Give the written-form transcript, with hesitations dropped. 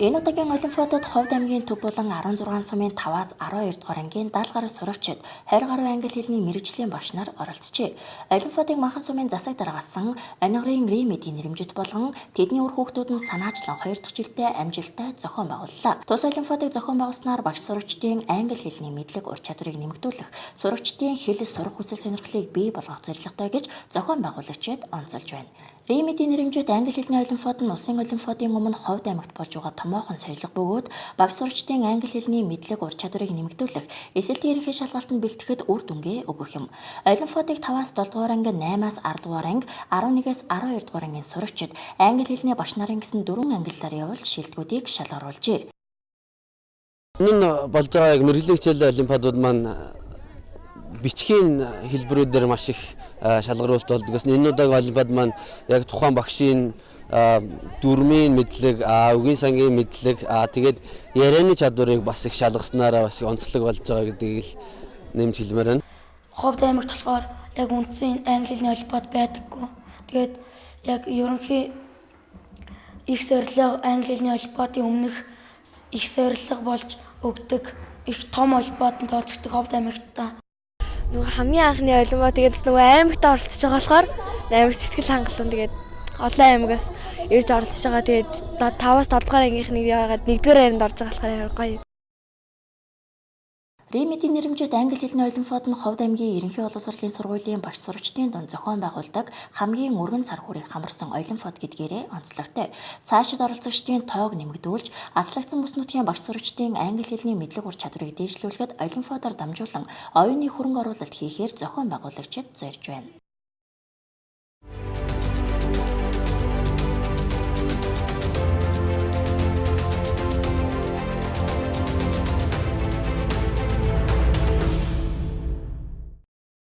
Энэ удаагийн Олимпиадад Ховд аймгийн төв болон 16 сумын 5-аас 12 дугаар ангийн 70 гаруй сурагчид 20 гаруй англи хэлний мэргэжлийн багш нар оролцжээ. Олимпиадыг махан сумын засаг даргасан Анигрын Римэдийн нэрэмжит болгон тэдний үр хүүхдүүд нь санаачлан 2 дахь жилдээ амжилттай зохион байгууллаа. Тус Олимпиадыг зохион байгуулснаар багш сурагчдын англи хэлний мэдлэг ур чадварыг нэмэгдүүлэх, сурагчдын хэл сурах хүсэл сонирхлыг бий болгох зорилготой гэж зохион байгуулагчид онцолж байна. Римэдийн нэрэмжит англи хэлний олимпиад нь улсын олимпиадын өмнө Ховд аймагт болж байгаа томоохон сорилго бөгөөд багш сурагчдын англи хэлний мэдлэг ур чадварыг нэмэгдүүлэх, эсэлт ерөнхий шалгалтанд бэлтгэхэд үр дүнгээ өгөх юм. Олимпиадыг 5-аас 7 дугаар анги, 8-аас 10 дугаар анги, 11-ээс 12 дугаар ангийн сурагчид англи хэлний багш нарын гэсэн 4 ангиллаар явуулж шилдэгүүдийг шалгаруулжээ. Энэ болж байгаа мэргэжлийн хичээлийн олимпиадууд маань бичгийн хэлбэрүүдээр маш их шалгаруулалт болдог. Энэ удаагийн олимпиад маань яг тухайн багшийн дүрмийн мэдлэг, үгийн сангийн мэдлэг, тэгээд ярианы чадварыг бас их шалгаснараа бас онцлог болж байгаа гэдгийг л нэмж хэлмээр байна. Ховд аймагт болохоор яг үндсэн англи хэлний олимпиад байдаггүй. Тэгээд яг ерөнхий их зорилго англи хэлний олимпиадын өмнөх их зорилго болж өгдөг их том олимпиаданд тооцогддог Ховд аймагт та. Хамгийн анхны олимпиад тэгээд аймагт оролцож байгаа болохоор аймаг сэтгэл хангалуун тэгээд олон аймагаас ирж оролцож байгаа. Тэгээд 5-аас 7 дугаар ангийнхныг яагаад 1-р хайранд орж байгаа болохоор гоё. Римэдийн нэрэмжит англи хэлний олимпиад нь Ховд аймгийн ерөнхий боловсролын сургуулийн багш сурагчдын дунд зохион байгуулдаг хамгийн өргөн цар хүрээг хамарсан олимпиад гэдгээрээ онцлогтой. Цаашид оролцогчдын тоог нэмэгдүүлж, аслагдсан бүс нутгийн багш сурагчдын англи хэлний мэдлэг ур чадварыг дээшлүүлэхэд олимпиадаар дамжуулан оюуны хөрөнгө оруулалт хийхээр зохион байгуулагчид зорьж байна.